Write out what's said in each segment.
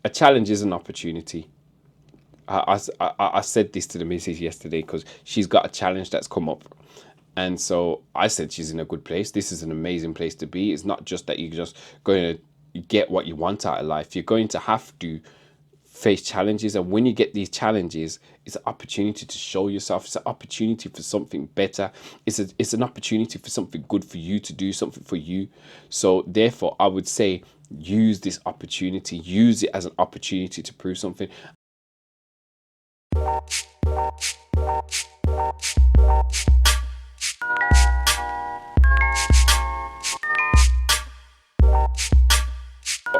a challenge is an opportunity. I said this to the missus yesterday because she's got a challenge that's come up. And so I said she's in a good place. This is an amazing place to be. It's not just that you're just going to get what you want out of life. You're going to have to face challenges. And when you get these challenges, it's an opportunity to show yourself. It's an opportunity for something better. It's an opportunity for something good for you to do, something for you. So therefore, I would say use this opportunity. Use it as an opportunity to prove something.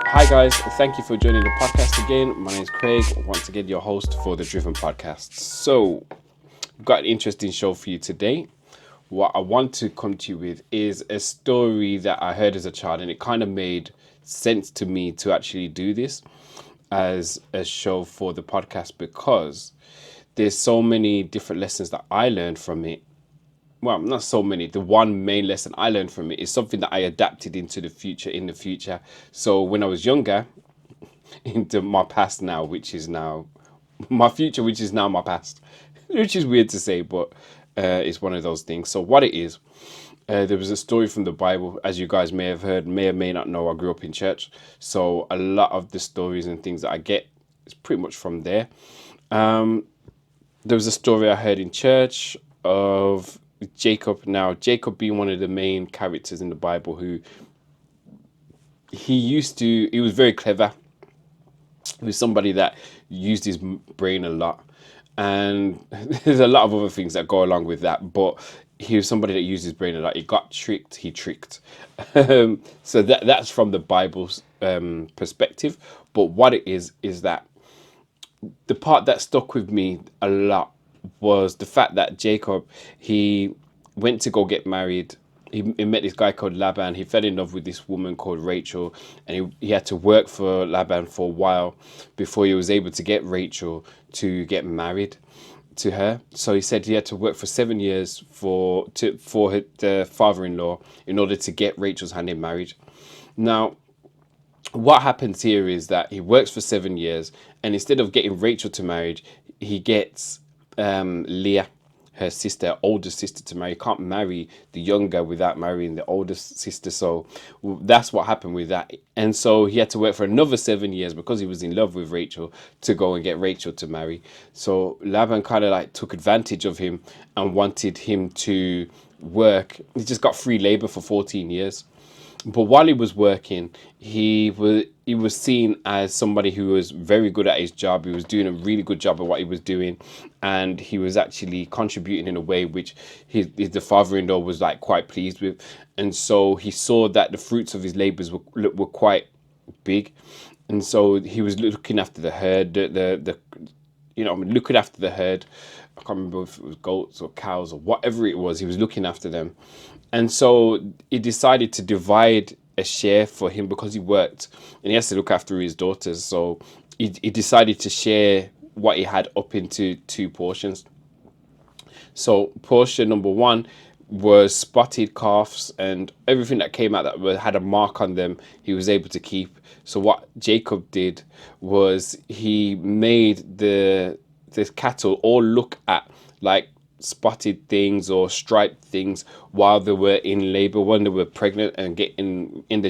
Hi guys, thank you for joining the podcast again. My name is Craig, once again your host for the Driven Podcast. So, I've got an interesting show for you today. What I want to come to you with is a story that I heard as a child, and it kind of made sense to me to actually do this as a show for the podcast because there's so many different lessons that I learned from it. Well, not so many. The one main lesson I learned from it is something that I adapted into the future in the future. So when I was younger, into my past now, which is now my future, which is now my past, which is weird to say, but it's one of those things. So what it is, there was a story from the Bible, as you guys may have heard, may or may not know. I grew up in church, so a lot of the stories and things that I get is pretty much from there. There was a story I heard in church of Jacob. Now, Jacob being one of the main characters in the Bible, who he was very clever. He was somebody that used his brain a lot. And there's a lot of other things that go along with that, but he was somebody that used his brain a lot. He got tricked, he tricked. So that's from the Bible's perspective. But what it is that the part that stuck with me a lot was the fact that Jacob, he went to go get married. He met this guy called Laban. He fell in love with this woman called Rachel, and he had to work for Laban for a while before he was able to get Rachel to get married to her. So he said he had to work for 7 years for the father-in-law in order to get Rachel's hand in marriage. Now, what happens here is that he works for 7 years, and instead of getting Rachel to marriage, he gets Leah, her sister, older sister, to marry. You can't marry the younger without marrying the older sister. So that's what happened with that. And so he had to work for another 7 years because he was in love with Rachel to go and get Rachel to marry. So Laban kind of like took advantage of him and wanted him to work. He just got free labor for 14 years. But while he was working, he was seen as somebody who was very good at his job. He was doing a really good job of what he was doing, and he was actually contributing in a way which the father-in-law was like quite pleased with. And so he saw that the fruits of his labors were quite big, and so he was looking after the herd, looking after the herd. I can't remember if it was goats or cows or whatever it was. He was looking after them. And so he decided to divide a share for him because he worked and he has to look after his daughters. So he decided to share what he had up into 2 portions. So portion number 1 was spotted calves, and everything that came out that had a mark on them, he was able to keep. So what Jacob did was he made the cattle all look at like spotted things or striped things while they were in labor, when they were pregnant and getting in the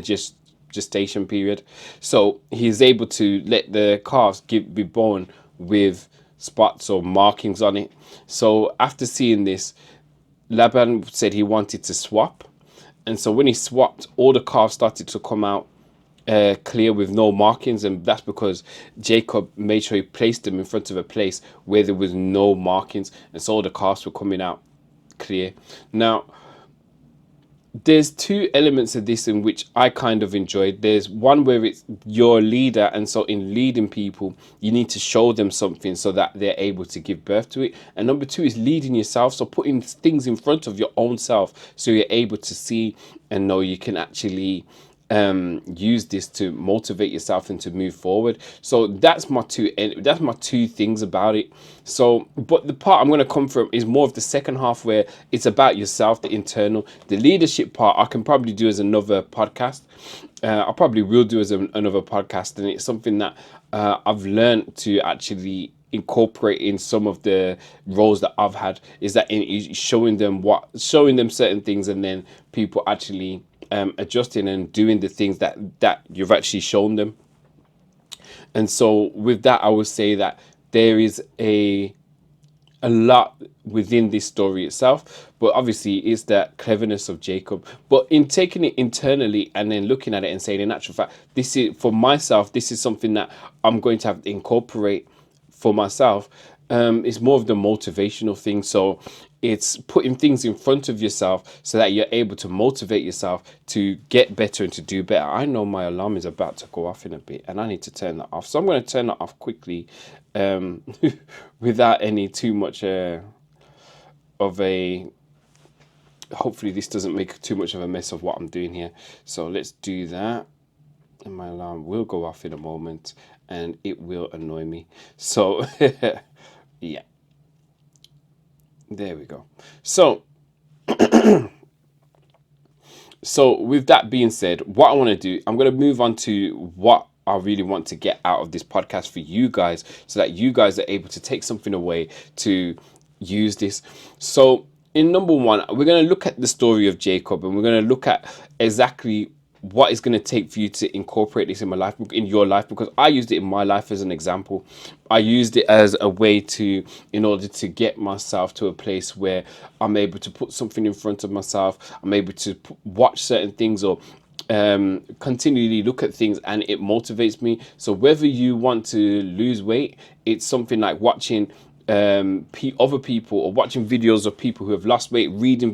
gestation period. So he's able to let the calves be born with spots or markings on it. So after seeing this, Laban said he wanted to swap. And so when he swapped, all the calves started to come out clear with no markings, and that's because Jacob made sure he placed them in front of a place where there was no markings, and so all the calves were coming out clear. Now, there's 2 elements of this in which I kind of enjoyed. There's one where it's your leader, and so in leading people, you need to show them something so that they're able to give birth to it. And number 2 is leading yourself, so putting things in front of your own self so you're able to see and know you can actually use this to motivate yourself and to move forward. So that's my two things about it. So, but the part I'm going to come from is more of the second half, where it's about yourself, the internal. The leadership part I can probably do as another podcast, I probably will do as another podcast, and it's something that I've learned to actually incorporate in some of the roles that I've had. Is that in showing them certain things, and then people actually adjusting and doing the things that you've actually shown them. And so with that, I would say that there is a lot within this story itself, but obviously it's that cleverness of Jacob. But in taking it internally and then looking at it and saying, in actual fact, this is for myself, this is something that I'm going to have to incorporate for myself. It's more of the motivational thing. So it's putting things in front of yourself so that you're able to motivate yourself to get better and to do better. I know my alarm is about to go off in a bit and I need to turn that off. So I'm going to turn that off quickly, um, without any too much of a. Hopefully, this doesn't make too much of a mess of what I'm doing here. So let's do that. And my alarm will go off in a moment and it will annoy me. So, yeah, there we go. So with that being said, what I want to do, I'm going to move on to what I really want to get out of this podcast for you guys so that you guys are able to take something away to use this. So in number one, we're going to look at the story of Jacob, and we're going to look at exactly what is going to take for you to incorporate this in my life, in your life, because I used it in my life as an example. I used it as a way to, in order to get myself to a place where I'm able to put something in front of myself. I'm able to watch certain things or continually look at things, and it motivates me. So whether you want to lose weight, it's something like watching other people or watching videos of people who have lost weight, reading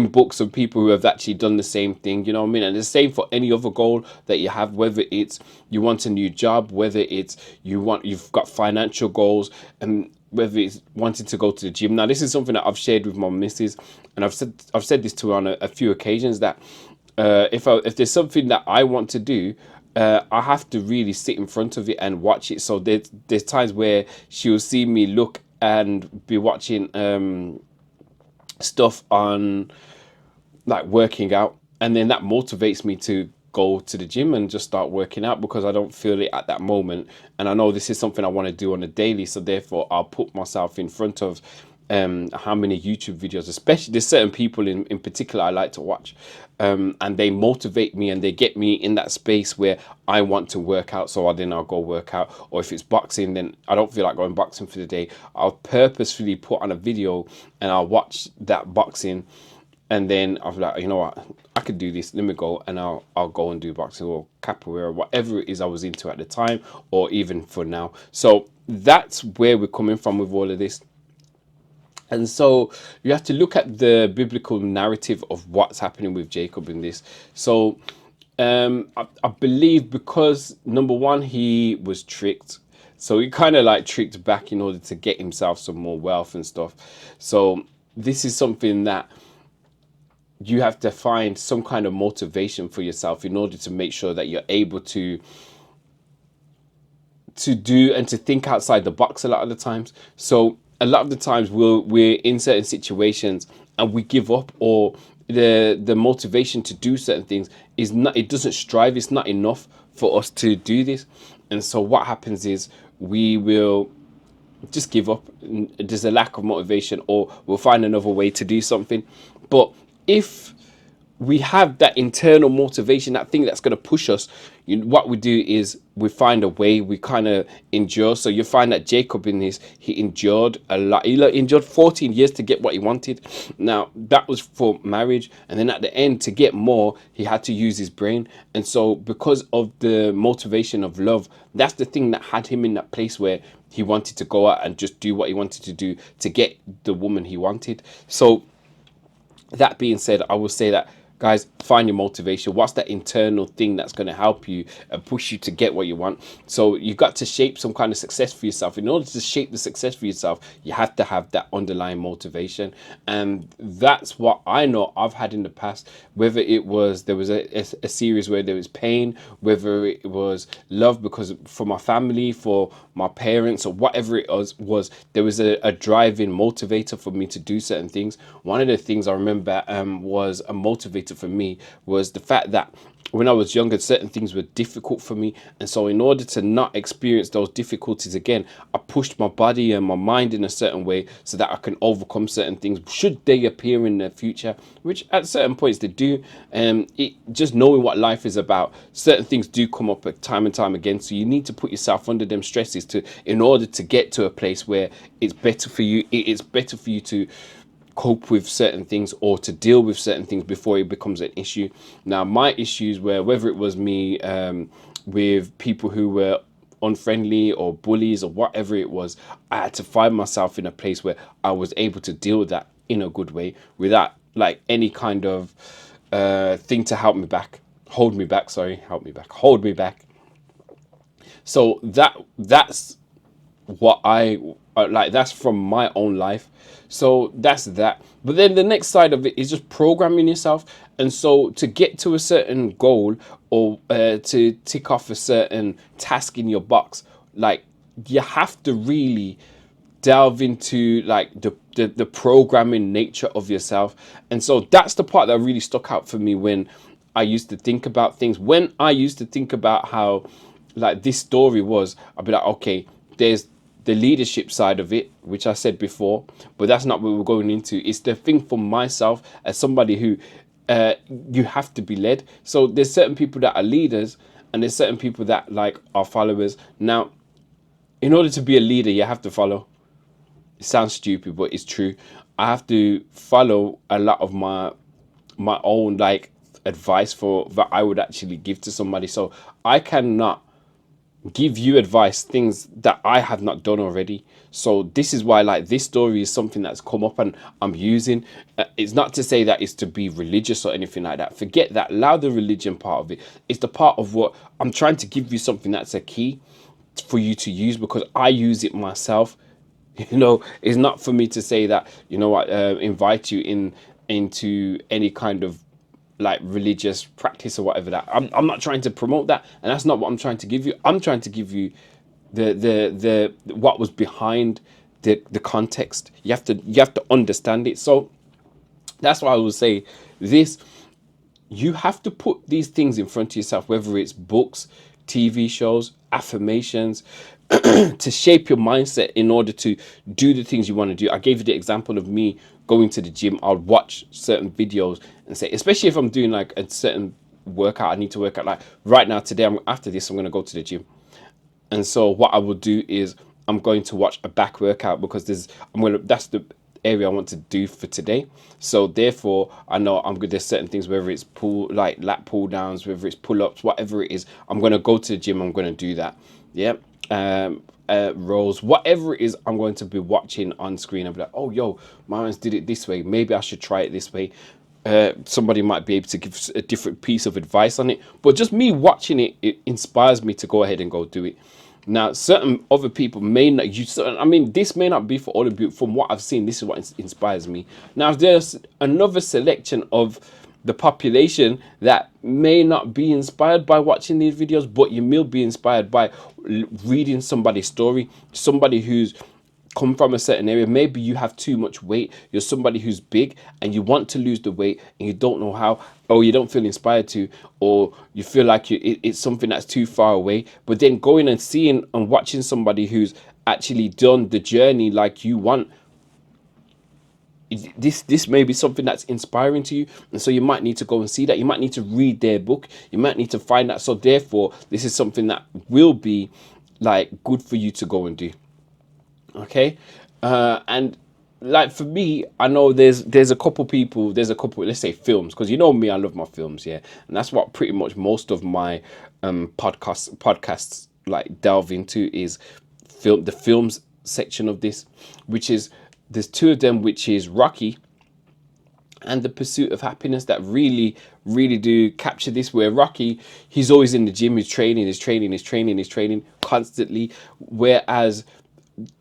books of people who have actually done the same thing, you know what I mean? And the same for any other goal that you have, whether it's you want a new job, whether it's you've got financial goals, and whether it's wanting to go to the gym. Now this is something that I've shared with my missus, and I've said this to her on a few occasions, that if there's something that I want to do, I have to really sit in front of it and watch it. So there's times where she'll see me look and be watching stuff on, like, working out, and then that motivates me to go to the gym and just start working out because I don't feel it at that moment, and I know this is something I want to do on a daily. So therefore I'll put myself in front of how many YouTube videos, especially there's certain people in particular I like to watch, and they motivate me and they get me in that space where I want to work out. So then I'll go work out. Or if it's boxing, then I don't feel like going boxing for the day, I'll purposefully put on a video and I'll watch that boxing, and then I'm like, you know what, I could do this. Let me go, and I'll go and do boxing or capoeira, whatever it is I was into at the time, or even for now. So that's where we're coming from with all of this. And so you have to look at the biblical narrative of what's happening with Jacob in this. So I believe because number one, he was tricked. So he kind of like tricked back in order to get himself some more wealth and stuff. So this is something that you have to find some kind of motivation for yourself in order to make sure that you're able to do and to think outside the box a lot of the times. So a lot of the times we're in certain situations and we give up, or the motivation to do certain things is not, it doesn't strive, it's not enough for us to do this. And so what happens is we will just give up. There's a lack of motivation, or we'll find another way to do something. But if we have that internal motivation, that thing that's going to push us, what we do is we find a way, we kind of endure. So you find that Jacob in this, he endured a lot. He endured 14 years to get what he wanted. Now that was for marriage, and then at the end, to get more, he had to use his brain. And so because of the motivation of love, that's the thing that had him in that place where he wanted to go out and just do what he wanted to do to get the woman he wanted. So that being said, I will say that, guys, find your motivation. What's that internal thing that's going to help you and push you to get what you want? So you've got to shape some kind of success for yourself. In order to shape the success for yourself, you have to have that underlying motivation. And that's what I know I've had in the past, whether it was there was a series where there was pain, whether it was love because for my family, for my parents, or whatever it was there was a driving motivator for me to do certain things. One of the things I remember was a motivator factor for me was the fact that when I was younger, certain things were difficult for me. And so in order to not experience those difficulties again, I pushed my body and my mind in a certain way so that I can overcome certain things should they appear in the future, which at certain points they do. Just knowing what life is about, certain things do come up at time and time again. So you need to put yourself under them stresses in order to get to a place where it's better for you. It's better for you to cope with certain things or to deal with certain things before it becomes an issue. Now, my issues were whether it was me with people who were unfriendly or bullies or whatever it was, I had to find myself in a place where I was able to deal with that in a good way without like any kind of thing to help me back, hold me back. Sorry, help me back, hold me back. So that's what I like. That's from my own life. So that's that. But then the next side of it is just programming yourself. And so to get to a certain goal or to tick off a certain task in your box, like you have to really delve into like the programming nature of yourself. And so that's the part that really stuck out for me when I used to think about things. When I used to think about how like this story was, I'd be like, okay, there's the leadership side of it, which I said before, but that's not what we're going into. It's the thing for myself as somebody who you have to be led. So there's certain people that are leaders and there's certain people that like are followers. Now, in order to be a leader, you have to follow. It sounds stupid, but it's true. I have to follow a lot of my own like advice for that I would actually give to somebody. So I cannot give you advice, things that I have not done already. So this is why like this story is something that's come up and I'm using. It's not to say that it's to be religious or anything like that. Forget that. Allow the religion part of it. It's the part of what I'm trying to give you, something that's a key for you to use because I use it myself. You know, it's not for me to say that, you know what, invite you into any kind of like religious practice or whatever that I'm not trying to promote that, and that's not what I'm trying to give you. I'm trying to give you the what was behind the context. You have to understand it. So that's why I would say this: you have to put these things in front of yourself, whether it's books, TV shows, affirmations, to shape your mindset in order to do the things you want to do. I gave you the example of me going to the gym. I'll watch certain videos and say, especially if I'm doing like a certain workout, I need to work out. Like right now, today, after this, I'm going to go to the gym. And so what I will do is I'm going to watch a back workout because that's the area I want to do for today. So therefore I know I'm good. There's certain things, whether it's like lat pull downs, whether it's pull-ups, whatever it is, I'm going to go to the gym. I'm going to do that. Yeah. Rows, whatever it is, I'm going to be watching on screen. I'll be like, oh, yo, my man's did it this way. Maybe I should try it this way. Somebody might be able to give a different piece of advice on it, but just me watching it, it inspires me to go ahead and go do it. Now, certain other people may not. I mean, this may not be for all of you. From what I've seen, this is what inspires me. Now, there's another selection of the population that may not be inspired by watching these videos, but you will be inspired by reading somebody's story, somebody who's come from a certain area. Maybe you have too much weight. You're somebody who's big and you want to lose the weight and you don't know how, or you don't feel inspired to, or you feel like it's something that's too far away. But then going and seeing and watching somebody who's actually done the journey like you want, this may be something that's inspiring to you. And so you might need to go and see that. You might need to read their book. You might need to find that. So therefore, this is something that will be like good for you to go and do. Okay. And like for me, I know there's a couple people, let's say films, because you know me, I love my films. Yeah. And that's what pretty much most of my podcasts like delve into is the films section of this, which is, there's two of them, which is Rocky and The Pursuit of Happiness, that really do capture this, where Rocky, he's always in the gym, he's training constantly, whereas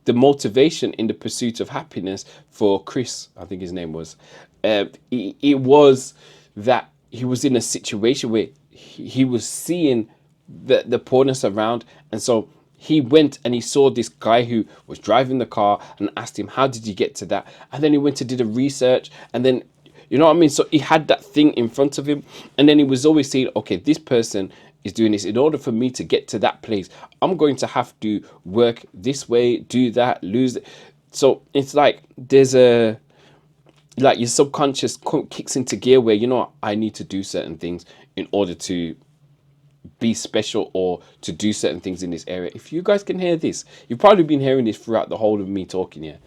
the motivation in The Pursuit of Happiness for Chris, I think his name was, it was that he was in a situation where he was seeing the poorness around, and so he went and he saw this guy who was driving the car and asked him, how did you get to that? And then he went to do the research, and then You know what I mean? So he had that thing in front of him, and then he was always saying, okay, this person is doing this. In order for me to get to that place, I'm going to have to work this way, do that, lose it. So it's like there's a, like your subconscious kicks into gear where, you know what, I need to do certain things in order to be special or to do certain things in this area. If you guys can hear this, you've probably been hearing this throughout the whole of me talking here.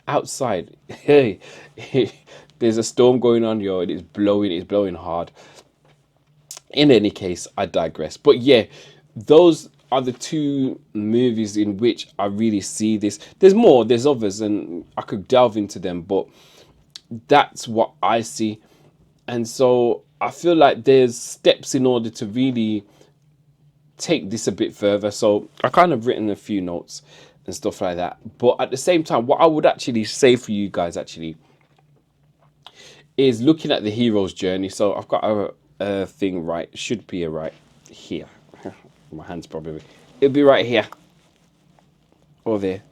Outside, hey, there's a storm going on, yo. It's blowing hard. In any case, I digress. But yeah, those are the two movies in which I really see this. There's more, there's others, and I could delve into them, but that's what I see. And so I feel like there's steps in order to really take this a bit further. So I kind of written a few notes and stuff like that. But at the same time, what I would actually say for you guys actually is looking at the hero's journey. So I've got a thing right, should be right here. My hand's probably, it'll be right here or there.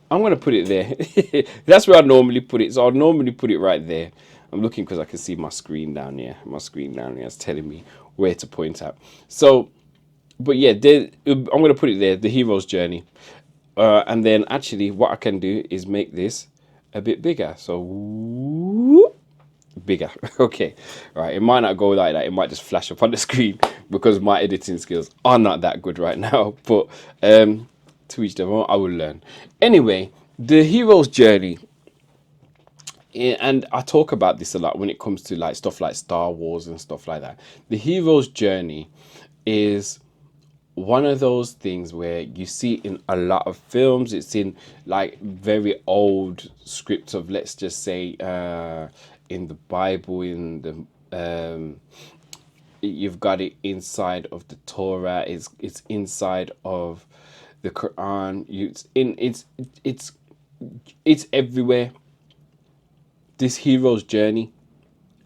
I'm going to put it there. That's where I normally put it. So I'll normally put it right there. I'm looking because I can see my screen down here. My screen down here is telling me where to point at. So, but yeah, I'm going to put it there, the hero's journey. And then actually what I can do is make this a bit bigger. So, whoop, bigger. Okay. Right. It might not go like that. It might just flash up on the screen because my editing skills are not that good right now. But to each their own, I will learn. Anyway, the hero's journey. And I talk about this a lot when it comes to like stuff like Star Wars and stuff like that. The hero's journey is one of those things where you see in a lot of films. It's in like very old scripts of, let's just say, in the Bible, in the you've got it inside of the Torah. It's inside of the Quran. It's everywhere. This hero's journey.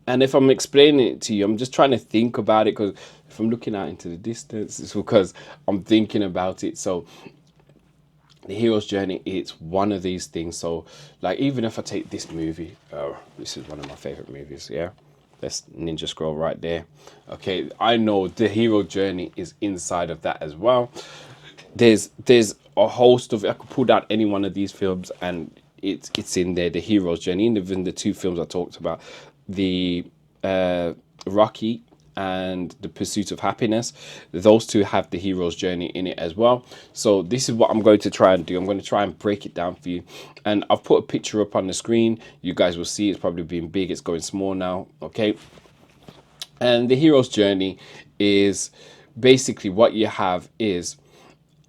And if I'm explaining it to you, I'm just trying to think about it, because if I'm looking out into the distance, it's because I'm thinking about it. So the hero's journey, it's one of these things. So like, even if I take this movie, this is one of my favorite movies. Yeah, that's Ninja Scroll right there. Okay, I know the hero journey is inside of that as well. There's a host of, I could pull down any one of these films and it's in there, the hero's journey. Even the two films I talked about, the Rocky and The Pursuit of Happiness, those two have the hero's journey in it as well. So this is what I'm going to try and do. I'm going to try and break it down for you, and I've put a picture up on the screen. You guys will see it's probably being big, it's going small now. Okay, and the hero's journey is basically what you have is,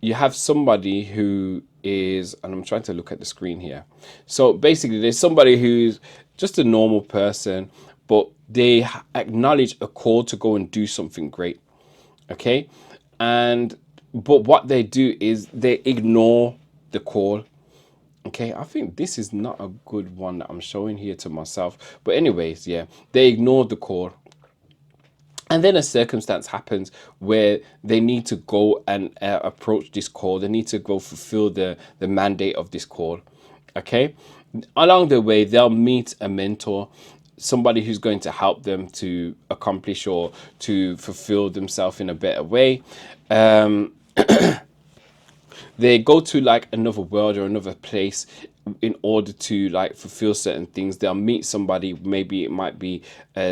you have somebody who is, and I'm trying to look at the screen here. So basically there's somebody who's just a normal person, but they acknowledge a call to go and do something great. Okay. And, but what they do is they ignore the call. Okay. I think this is not a good one that I'm showing here to myself, but anyways, yeah, they ignore the call. And then a circumstance happens where they need to go and approach this call. They need to go fulfill the mandate of this call. Okay. Along the way, they'll meet a mentor, somebody who's going to help them to accomplish or to fulfill themselves in a better way. They go to like another world or another place in order to like fulfill certain things. They'll meet somebody, maybe it might be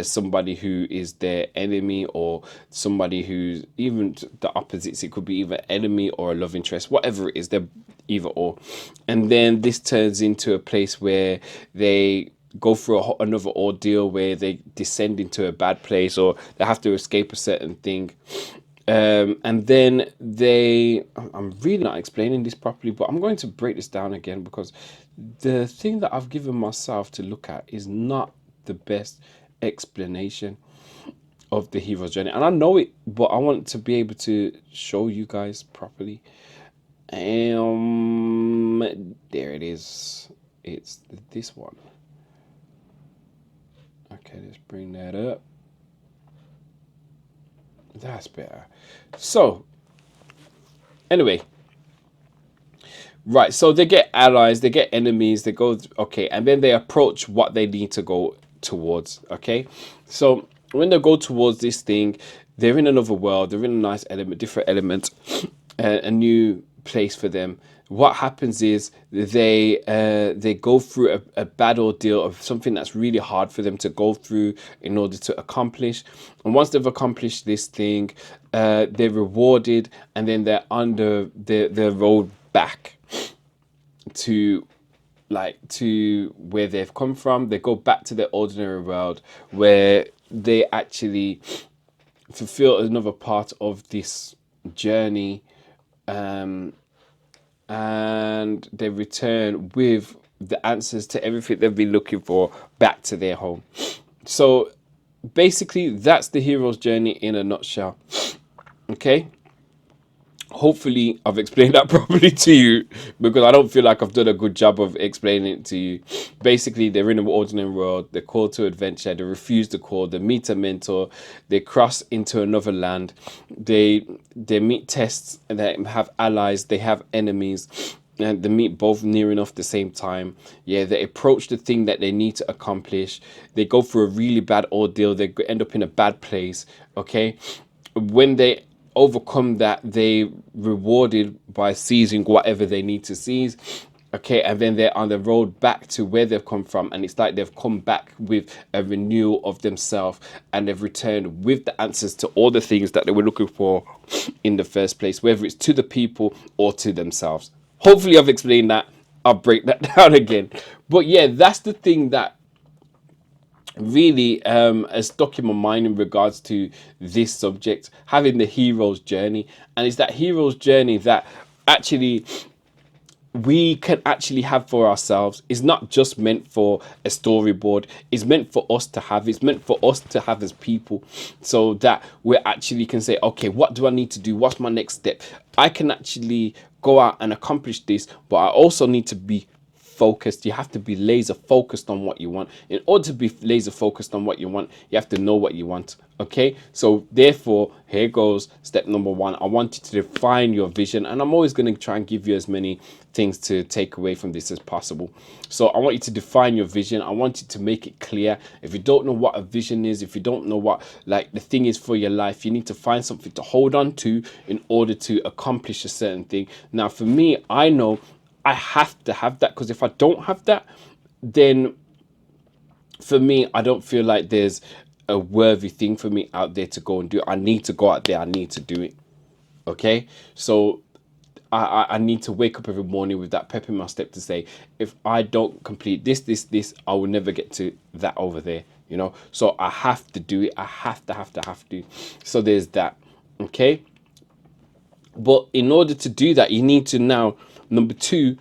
somebody who is their enemy, or somebody who's even the opposites. It could be either enemy or a love interest, whatever it is, they're either or. And then this turns into a place where they go through another ordeal where they descend into a bad place, or they have to escape a certain thing. And then I'm really not explaining this properly, but I'm going to break this down again, because the thing that I've given myself to look at is not the best explanation of the hero's journey. And I know it, but I want to be able to show you guys properly. There it is. It's this one. Okay, let's bring that up. That's better. So, anyway, right. So they get allies, they get enemies, they go, okay, and then they approach what they need to go towards. Okay, so when they go towards this thing, they're in another world, they're in a nice element, different element, a new place for them. What happens is they go through a bad ordeal of something that's really hard for them to go through in order to accomplish. And once they've accomplished this thing, they're rewarded, and then they're on the road back to where they've come from. They go back to their ordinary world where they actually fulfill another part of this journey, and they return with the answers to everything they've been looking for back to their home. So basically, that's the hero's journey in a nutshell. Okay, hopefully I've explained that properly to you, because I don't feel like I've done a good job of explaining it to you. Basically, they're in an ordinary world, they're called to adventure, they refuse the call, they meet a mentor, they cross into another land, they meet tests, and they have allies, they have enemies, and they meet both near enough the same time. Yeah, they approach the thing that they need to accomplish, they go through a really bad ordeal, they end up in a bad place. Okay, when they overcome that, they rewarded by seizing whatever they need to seize. Okay, and then they're on the road back to where they've come from, and it's like they've come back with a renewal of themselves, and they've returned with the answers to all the things that they were looking for in the first place, whether it's to the people or to themselves. Hopefully I've explained that. I'll break that down again, but yeah, that's the thing that really has stuck in my mind in regards to this subject, having the hero's journey. And it's that hero's journey that actually we can actually have for ourselves. Is not just meant for a storyboard, it's meant for us to have, it's meant for us to have as people, so that we actually can say, okay, what do I need to do, what's my next step? I can actually go out and accomplish this, but I also need to be focused. You have to be laser focused on what you want. In order to be laser focused on what you want, you have to know what you want. Okay, so therefore, here goes step number one. I want you to define your vision, and I'm always going to try and give you as many things to take away from this as possible. So I want you to define your vision. I want you to make it clear. If you don't know what a vision is, if you don't know what like the thing is for your life, you need to find something to hold on to in order to accomplish a certain thing. Now for me, I know I have to have that, because if I don't have that, then for me, I don't feel like there's a worthy thing for me out there to go and do. I need to go out there, I need to do it. Okay, so I need to wake up every morning with that pep in my step to say, if I don't complete this, I will never get to that over there, you know. So I have to do it. I have to. So there's that. Okay, but in order to do that, you need to now, number two,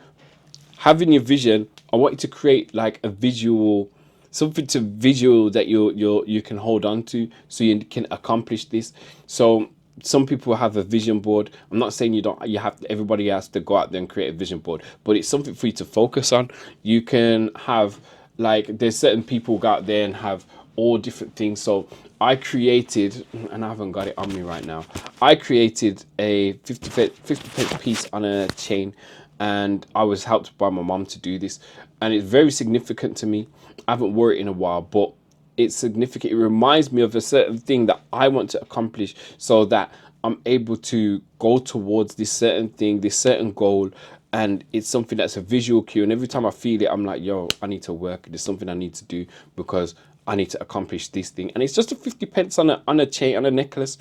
having your vision. I want you to create like a visual, something to visual that you can hold on to, so you can accomplish this. So some people have a vision board. I'm not saying you have to, everybody has to go out there and create a vision board, but it's something for you to focus on. You can have, like, there's certain people go out there and have all different things. So I created, and I haven't got it on me right now, I created a 50 pence piece on a chain, and I was helped by my mom to do this, and it's very significant to me. I haven't worn it in a while, but it's significant. It reminds me of a certain thing that I want to accomplish, so that I'm able to go towards this certain thing, this certain goal. And it's something that's a visual cue, and every time I feel it, I'm like, yo, I need to work, there's something I need to do, because I need to accomplish this thing. And it's just a 50 pence on a chain, on a necklace.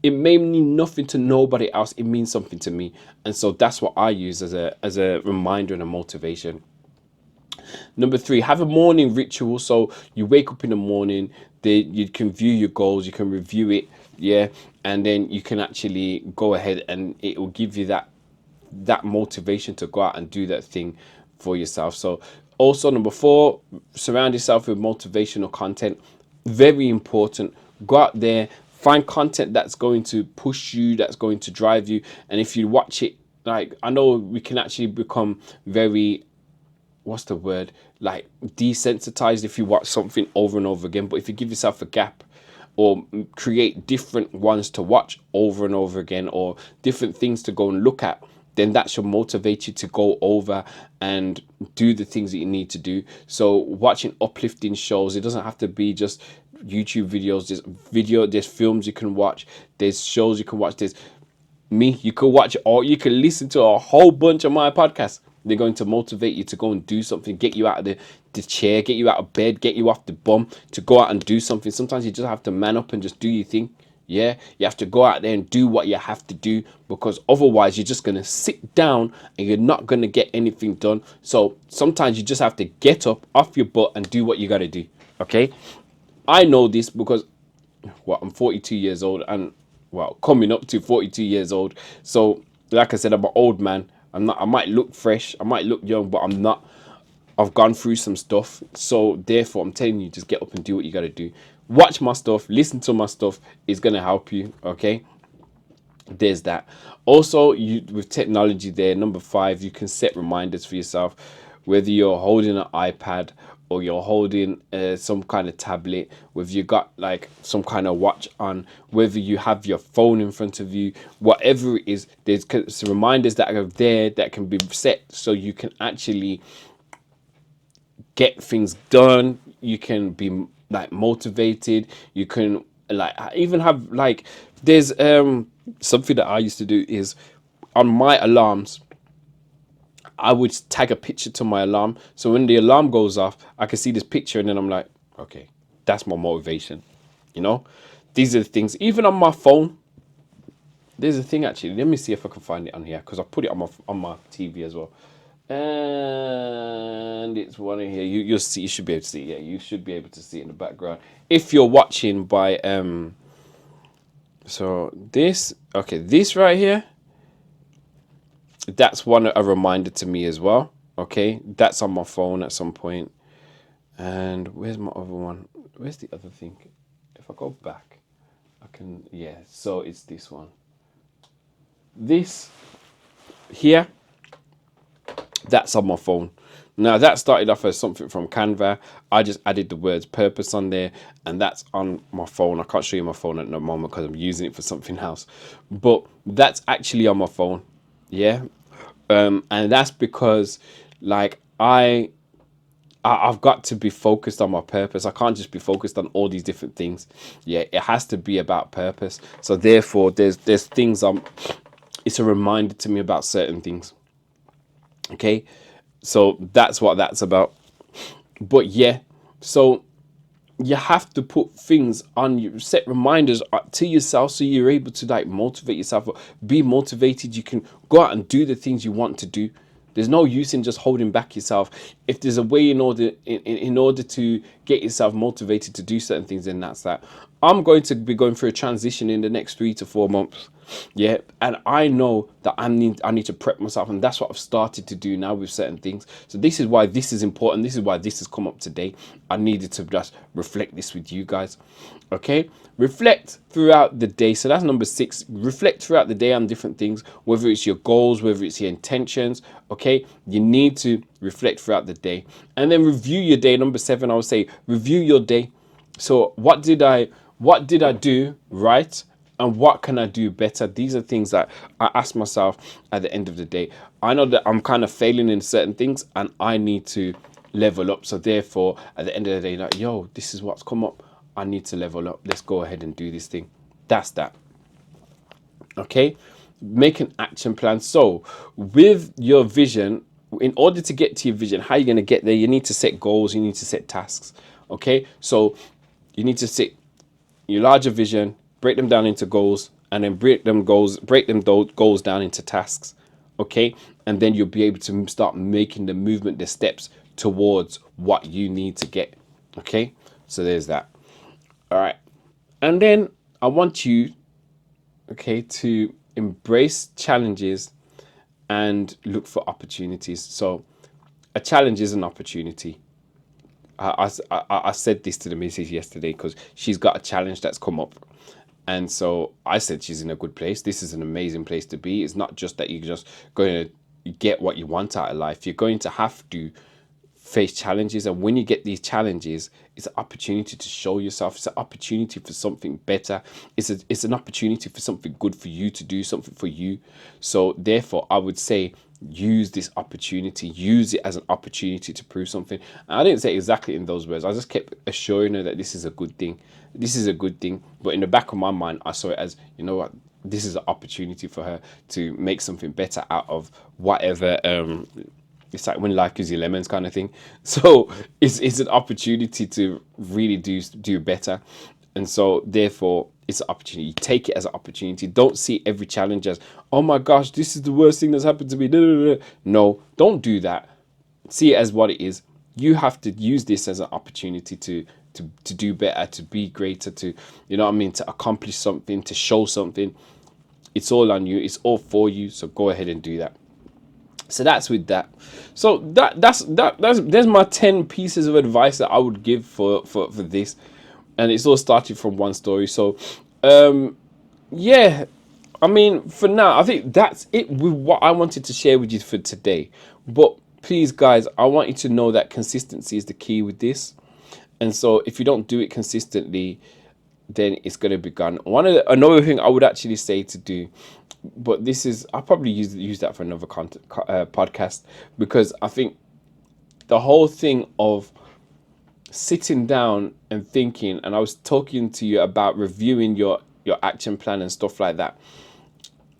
It may mean nothing to nobody else, it means something to me. And so that's what I use as a reminder and a motivation. Number three, have a morning ritual. So you wake up in the morning, you can view your goals, you can review it, yeah, and then you can actually go ahead, and it will give you that motivation to go out and do that thing for yourself. So also number four, surround yourself with motivational content. Very important. Go out there, find content that's going to push you, that's going to drive you. And if you watch it, like, I know we can actually become very, what's the word, like desensitized if you watch something over and over again. But if you give yourself a gap, or create different ones to watch over and over again, or different things to go and look at, then that should motivate you to go over and do the things that you need to do. So watching uplifting shows, it doesn't have to be just YouTube videos. There's films you can watch, there's shows you can watch, there's me, you could watch, or you can listen to a whole bunch of my podcasts. They're going to motivate you to go and do something, get you out of the chair, get you out of bed, get you off the bum, to go out and do something. Sometimes you just have to man up and just do your thing. Yeah, you have to go out there and do what you have to do, because otherwise you're just going to sit down and you're not going to get anything done. So sometimes you just have to get up off your butt and do what you got to do. Okay, I know this because, well, I'm 42 years old, and, well, coming up to 42 years old. So like I said, I'm an old man. I'm not, I might look fresh, I might look young, but I'm not. I've gone through some stuff. So therefore, I'm telling you, just get up and do what you got to do. Watch my stuff, listen to my stuff. Is going to help you. Okay, there's that. Also, you, with technology there, number 5, you can set reminders for yourself, whether you're holding an iPad or you're holding some kind of tablet, whether you got like some kind of watch on, whether you have your phone in front of you, whatever it is, there's some reminders that are there that can be set so you can actually get things done. You can be like motivated. You can like even have like, there's something that I used to do is, on my alarms, I would tag a picture to my alarm, so when the alarm goes off, I can see this picture, and then I'm like, okay, that's my motivation. You know, these are the things. Even on my phone, there's a thing actually. Let me see if I can find it on here, because I put it on my TV as well. And it's one in here. You'll see. You should be able to see. Yeah, you should be able to see it in the background if you're watching by So this, okay, this right here, that's a reminder to me as well. Okay, that's on my phone at some point. And where's my other one? Where's the other thing? If I go back, I can, yeah. So it's this one. This here, that's on my phone. Now that started off as something from Canva. I just added the words purpose on there, and that's on my phone. I can't show you my phone at the moment because I'm using it for something else, but that's actually on my phone. Yeah. And that's because, like, I've got to be focused on my purpose. I can't just be focused on all these different things. Yeah, it has to be about purpose. So therefore, there's things it's a reminder to me about certain things. Okay, so that's what that's about. But yeah, so you have to put things on you, set reminders to yourself, so you're able to like motivate yourself, or be motivated. You can go out and do the things you want to do. There's no use in just holding back yourself. If there's a way in order to get yourself motivated to do certain things, then that's that. I'm going to be going through a transition in the next 3 to 4 months. Yeah, and I know that I need to prep myself, and that's what I've started to do now with certain things. So this is why this is important. This is why this has come up today. I needed to just reflect this with you guys. Okay, reflect throughout the day. So that's number 6. Reflect throughout the day on different things, whether it's your goals, whether it's your intentions. Okay, you need to reflect throughout the day, and then review your day. Number 7, I would say review your day. So what did I do right, and what can I do better? These are things that I ask myself at the end of the day. I know that I'm kind of failing in certain things, and I need to level up. So therefore, at the end of the day, like, yo, this is what's come up. I need to level up. Let's go ahead and do this thing. That's that. Okay, make an action plan. So with your vision, in order to get to your vision, how you're going to get there, you need to set goals, you need to set tasks. Okay, so you need to set your larger vision, break them down into goals, and then break them goals down into tasks. Okay, and then you'll be able to start making the movement, the steps towards what you need to get. Okay, so there's that. All right, and then I want you, okay, to embrace challenges and look for opportunities. So a challenge is an opportunity. I said this to the missus yesterday because she's got a challenge that's come up. And so I said she's in a good place. This is an amazing place to be. It's not just that you're just going to get what you want out of life. You're going to have to face challenges, and when you get these challenges, it's an opportunity to show yourself. It's an opportunity for something better. It's an opportunity for something good for you to do, something for you. So therefore, I would say use this opportunity, use it as an opportunity to prove something. And I didn't say exactly in those words. I just kept assuring her that this is a good thing. This is a good thing. But in the back of my mind, I saw it as, you know what, this is an opportunity for her to make something better out of whatever. It's like when life gives you lemons kind of thing. So it's an opportunity to really do better. And so therefore it's an opportunity. You take it as an opportunity. Don't see every challenge as, oh my gosh, this is the worst thing that's happened to me. No, don't do that. See it as what it is. You have to use this as an opportunity to do better, to be greater, to, you know what I mean, to accomplish something, to show something. It's all on you. It's all for you. So go ahead and do that. So that's with that. So that's there's my 10 pieces of advice that I would give for this. And it's all started from one story. So yeah, I mean, for now, I think that's it with what I wanted to share with you for today. But please, guys, I want you to know that consistency is the key with this. And so if you don't do it consistently, then it's going to be gone. Another thing I would actually say to do, but this is, I'll probably use that for another podcast, because I think the whole thing of sitting down and thinking, and I was talking to you about reviewing your action plan and stuff like that.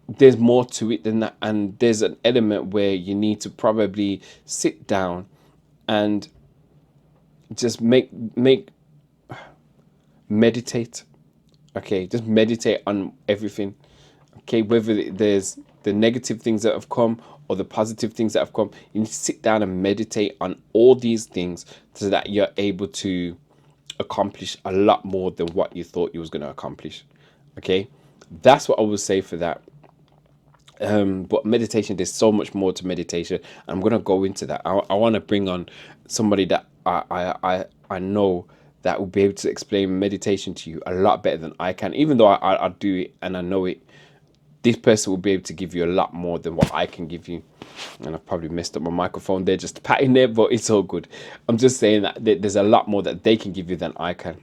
There's more to it than that, and there's an element where you need to probably sit down and just meditate. Okay, just meditate on everything. Okay, whether there's the negative things that have come or the positive things that have come, you need to sit down and meditate on all these things so that you're able to accomplish a lot more than what you thought you was going to accomplish. Okay, that's what I would say for that. But meditation, there's so much more to meditation. I'm going to go into that. I want to bring on somebody that I know that will be able to explain meditation to you a lot better than I can. Even though I do it and I know it, this person will be able to give you a lot more than what I can give you. And I've probably messed up my microphone there, just patting there, but it's all good. I'm just saying that there's a lot more that they can give you than I can.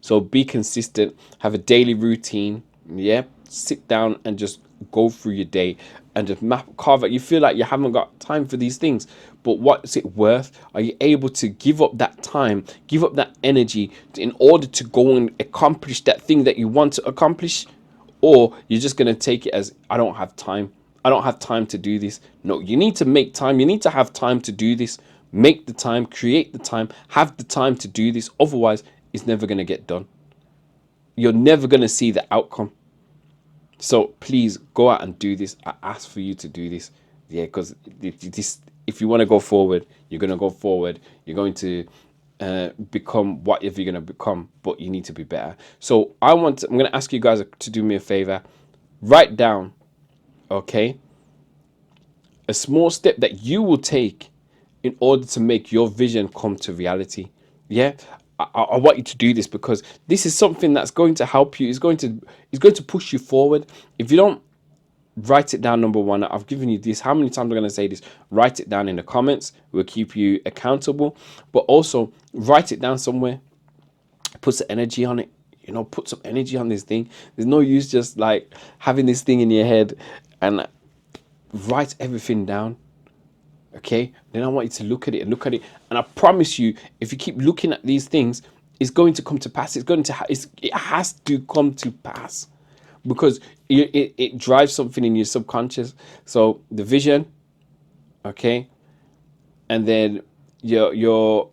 So be consistent, have a daily routine. Yeah, sit down and just go through your day and just carve out. You feel like you haven't got time for these things, but what's it worth? Are you able to give up that time, give up that energy in order to go and accomplish that thing that you want to accomplish? Or you're just going to take it as, I don't have time. I don't have time to do this. No, you need to make time. You need to have time to do this. Make the time, create the time, have the time to do this. Otherwise, it's never going to get done. You're never going to see the outcome. So please go out and do this. I ask for you to do this. Yeah, because if you want to go forward, you're going to go forward. You're going to become whatever you're going to become, but you need to be better. So I'm going to ask you guys to do me a favor. Write down, okay, a small step that you will take in order to make your vision come to reality. Yeah, I want you to do this because this is something that's going to help you. It's going to push you forward. If you don't write it down, number one, I've given you this. How many times am I going to say this? Write it down in the comments. We'll keep you accountable. But also write it down somewhere. Put some energy on it. You know, put some energy on this thing. There's no use just like having this thing in your head, and write everything down. Okay, then I want you to look at it, and I promise you, if you keep looking at these things, it's going to come to pass. It has to come to pass, because it drives something in your subconscious. So the vision, okay, and then you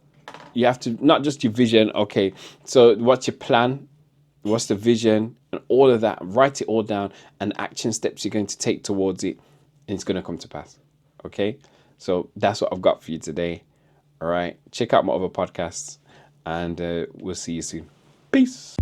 have to, not just your vision, okay. So what's your plan? What's the vision? And all of that, write it all down, and action steps you're going to take towards it, and it's going to come to pass. Okay. So that's what I've got for you today. All right. Check out my other podcasts, and we'll see you soon. Peace.